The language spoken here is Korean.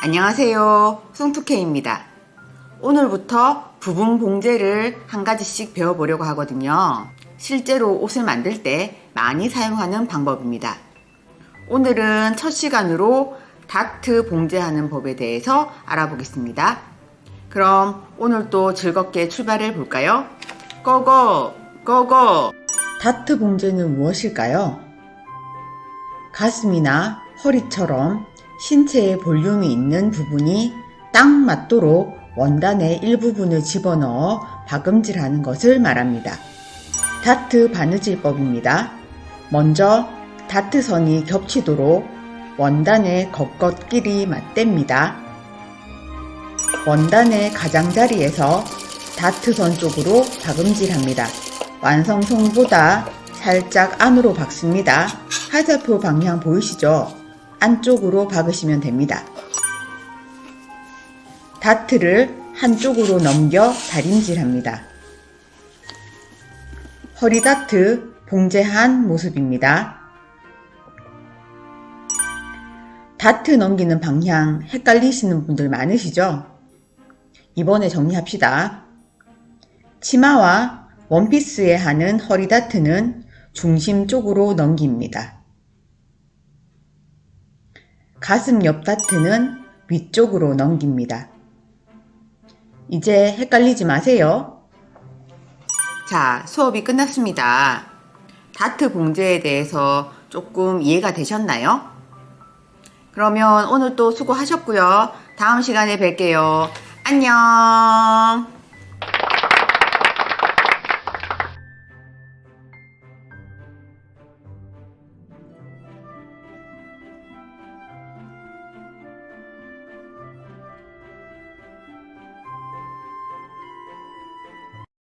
안녕하세요. 송투케입니다. 오늘부터 부분 봉제를 한 가지씩 배워보려고 하거든요. 실제로 옷을 만들 때 많이 사용하는 방법입니다. 오늘은 첫 시간으로 다트 봉제하는 법에 대해서 알아보겠습니다. 그럼 오늘도 즐겁게 출발해 볼까요? 고고! 고고! 다트 봉제는 무엇일까요? 가슴이나 허리처럼 신체의 볼륨이 있는 부분이 딱 맞도록 원단의 일부분을 집어넣어 박음질하는 것을 말합니다. 다트 바느질법입니다. 먼저 다트선이 겹치도록 원단의 겉겉끼리 맞댑니다. 원단의 가장자리에서 다트선 쪽으로 박음질합니다. 완성선보다 살짝 안으로 박습니다. 화살표 방향 보이시죠? 안쪽으로 박으시면 됩니다. 다트를 한쪽으로 넘겨 다림질합니다. 허리 다트 봉제한 모습입니다. 다트 넘기는 방향 헷갈리시는 분들 많으시죠? 이번에 정리합시다. 치마와 원피스에 하는 허리 다트는 중심 쪽으로 넘깁니다. 가슴 옆 다트는 위쪽으로 넘깁니다. 이제 헷갈리지 마세요. 자, 수업이 끝났습니다. 다트 봉제에 대해서 조금 이해가 되셨나요? 그러면 오늘 또 수고하셨고요. 다음 시간에 뵐게요. 안녕.